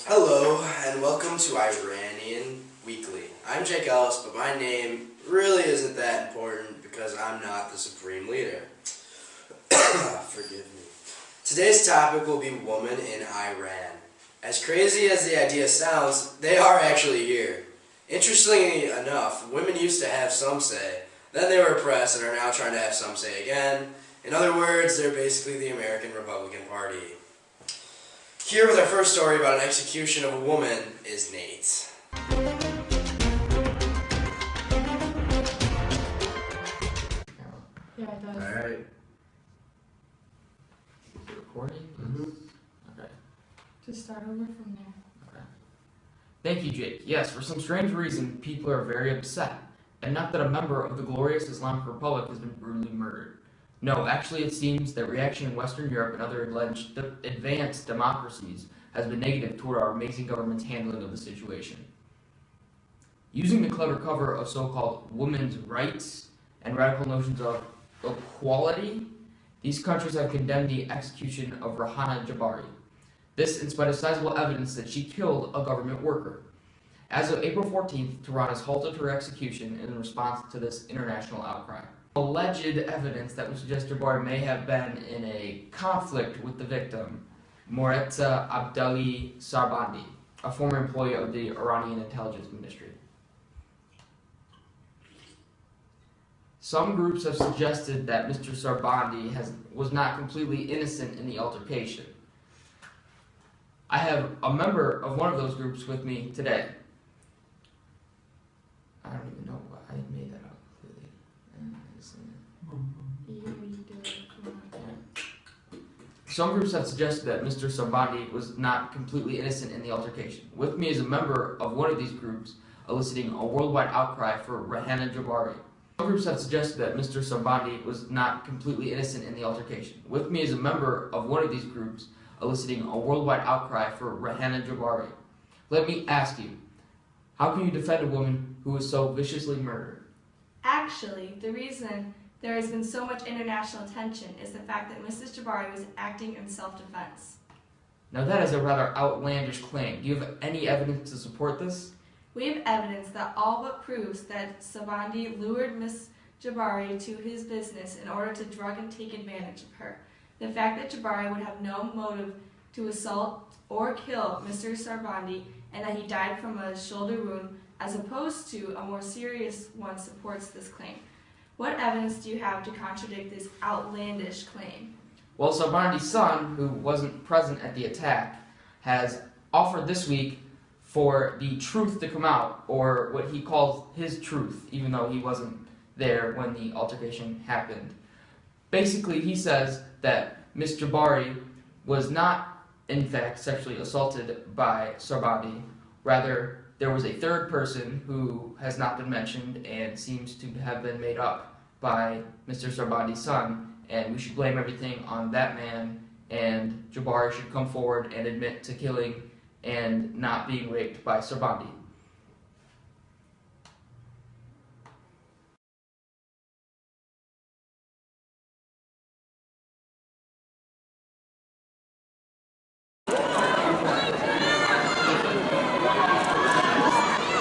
Hello, and welcome to Iranian Weekly. I'm Jake Ellis, but my name really isn't that important because I'm not the supreme leader. Forgive me. Today's topic will be women in Iran. As crazy as the idea sounds, they are actually here. Interestingly enough, women used to have some say, then they were oppressed and are now trying to have some say again. In other words, they're basically the American Republican Party. Here with our first story about an execution of a woman is Nate. Yeah, it does. Alright. Is it recording? Okay. Just start over from there. Okay. Thank you, Jake. Yes, for some strange reason, people are very upset. And not that a member of the glorious Islamic Republic has been brutally murdered. No, actually it seems that reaction in Western Europe and other advanced democracies has been negative toward our amazing government's handling of the situation. Using the clever cover of so-called women's rights and radical notions of equality, these countries have condemned the execution of Rahana Jabari. This in spite of sizable evidence that she killed a government worker. As of April 14th, Tehran has halted her execution in response to this international outcry. Alleged evidence that would suggest Jabari may have been in a conflict with the victim, Moretta Abdali Sarbandi, a former employee of the Iranian intelligence ministry. Some groups have suggested that Mr. Sarbandi was not completely innocent in the altercation. I have a member of one of those groups with me today. I don't even know why I made that up completely. You do it. Come on. Some groups have suggested that Mr. Sarbandi was not completely innocent in the altercation. With me is a member of one of these groups, eliciting a worldwide outcry for Rahana Jabari. Some groups have suggested that Mr. Sarbandi was not completely innocent in the altercation. With me is a member of one of these groups, eliciting a worldwide outcry for Rahana Jabari. Let me ask you, how can you defend a woman who was so viciously murdered? Actually, the reason there has been so much international attention is the fact that Mrs. Jabari was acting in self-defense. Now that is a rather outlandish claim. Do you have any evidence to support this? We have evidence that all but proves that Savandi lured Ms. Jabari to his business in order to drug and take advantage of her. The fact that Jabari would have no motive to assault or kill Mr. Sarbandi and that he died from a shoulder wound as opposed to a more serious one supports this claim. What evidence do you have to contradict this outlandish claim? Well, Sarbandi's son, who wasn't present at the attack, has offered this week for the truth to come out, or what he calls his truth, even though he wasn't there when the altercation happened. Basically, he says that Ms. Jabari was not, in fact, sexually assaulted by Sarbandi. Rather, there was a third person who has not been mentioned and seems to have been made up by Mr. Sarbandi's son, and we should blame everything on that man, and Jabari should come forward and admit to killing and not being raped by Sarbandi.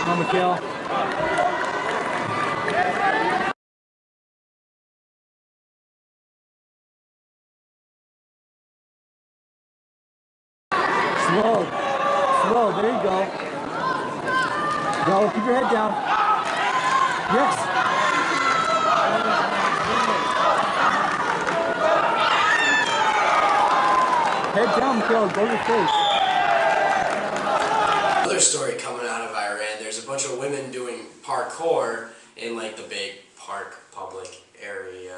Come on, Mikhail. Slow, there you go. Go, keep your head down. Yes. Head down, Mikhail, go to your face. Another story coming out of Iran, there's a bunch of women doing parkour in like the big park public area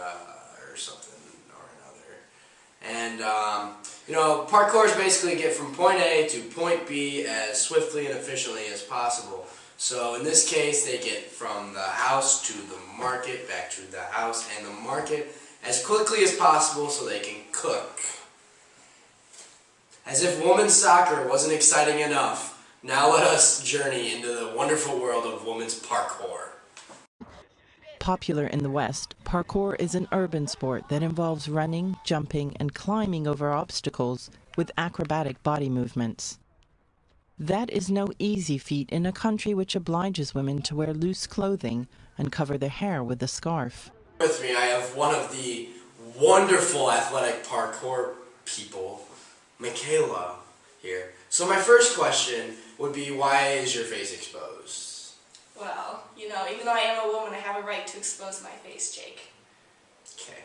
or something or another. And, parkour is basically get from point A to point B as swiftly and efficiently as possible. So in this case, they get from the house to the market, back to the house and the market as quickly as possible so they can cook. As if women's soccer wasn't exciting enough, now let us journey into the wonderful world of women's parkour. Popular in the West, parkour is an urban sport that involves running, jumping, and climbing over obstacles with acrobatic body movements. That is no easy feat in a country which obliges women to wear loose clothing and cover their hair with a scarf. With me, I have one of the wonderful athletic parkour people, Michaela, here. So my first question would be, why is your face exposed? Well, you know, even though I am a woman, I have a right to expose my face, Jake. Okay.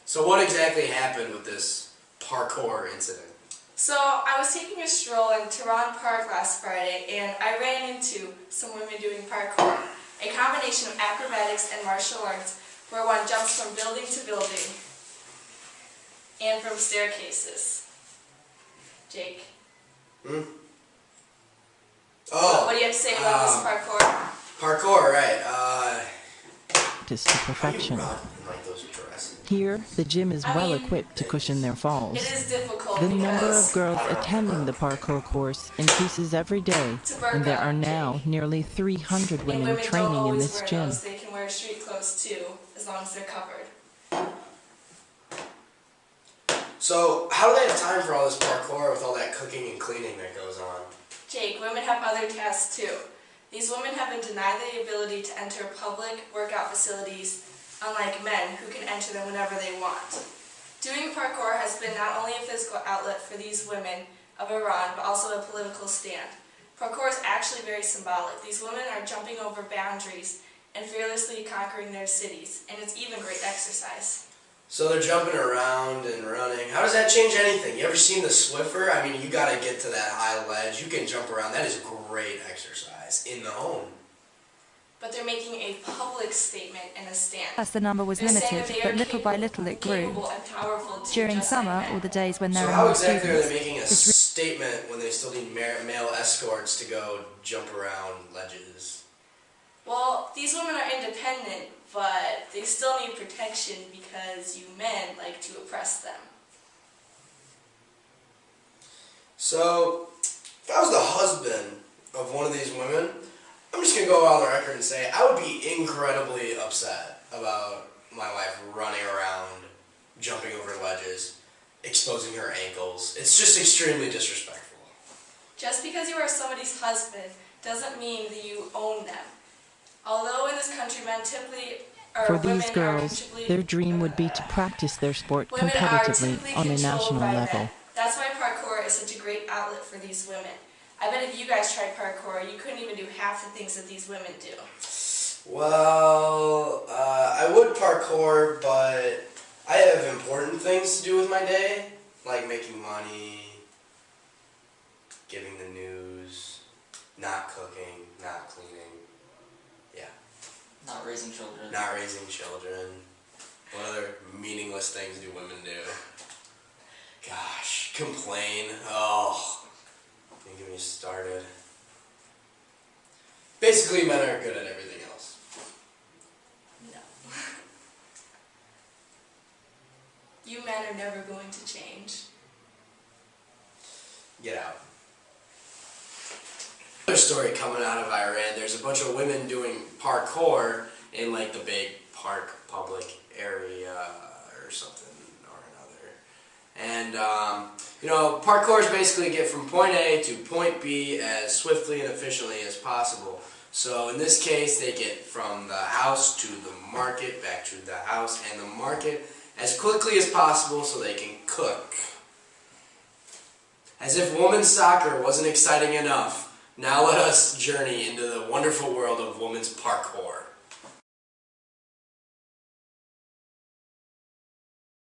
So what exactly happened with this parkour incident? So, I was taking a stroll in Tehran Park last Friday, and I ran into some women doing parkour, a combination of acrobatics and martial arts, where one jumps from building to building, and from staircases. Jake? Oh. What do you have to say about this parkour? Parkour, right. Practice to perfection. How do you run in, like, those dresses? Here, the gym is well equipped to cushion their falls. It is difficult The number of because girls attending the parkour course increases every day, and there are now nearly 300 women women don't training in always this wear gym. those. They can wear street clothes too, as long as they're covered. So, how do they have time for all this parkour with all that cooking and cleaning that goes on? Jake, women have other tasks too. These women have been denied the ability to enter public workout facilities, unlike men who can enter them whenever they want. Doing parkour has been not only a physical outlet for these women of Iran, but also a political stand. Parkour is actually very symbolic. These women are jumping over boundaries and fearlessly conquering their cities, and it's even great exercise. So they're jumping around and running. How does that change anything? You ever seen the Swiffer? I mean, you gotta get to that high ledge. You can jump around. That is great exercise in the home. But they're making a public statement and a stand. As the number was They're saying limited, that they but are little by little it grew. capable and powerful too, During just like summer, men. or the days when there So are how more exactly are students, they making a this statement when they still need male escorts to go jump around ledges? Well, these women are independent, but they still need protection because you men like to oppress them. So, if I was the husband of one of these women, I'm just going to go on the record and say I would be incredibly upset about my wife running around, jumping over ledges, exposing her ankles. It's just extremely disrespectful. Just because you are somebody's husband doesn't mean that you own them. Although in this country men typically For these girls, their dream would be to practice their sport competitively on a national level. That's why parkour is such a great outlet for these women. I bet if you guys tried parkour, you couldn't even do half the things that these women do. Well, I would parkour, but I have important things to do with my day, like making money, giving the news, not cooking, not cleaning. Yeah. Not raising children. Not raising children. What other meaningless things do women do? Gosh, complain. Oh, don't get me started. Basically, men are good at everything else. No. You men are never going to change. Get out. Another story coming out of Iran. There's a bunch of women doing parkour in like the big park public area or something or another. And you know, parkour is basically get from point A to point B as swiftly and efficiently as possible. So in this case, they get from the house to the market, back to the house and the market as quickly as possible so they can cook. As if women's soccer wasn't exciting enough, now let us journey into the wonderful world of women's parkour.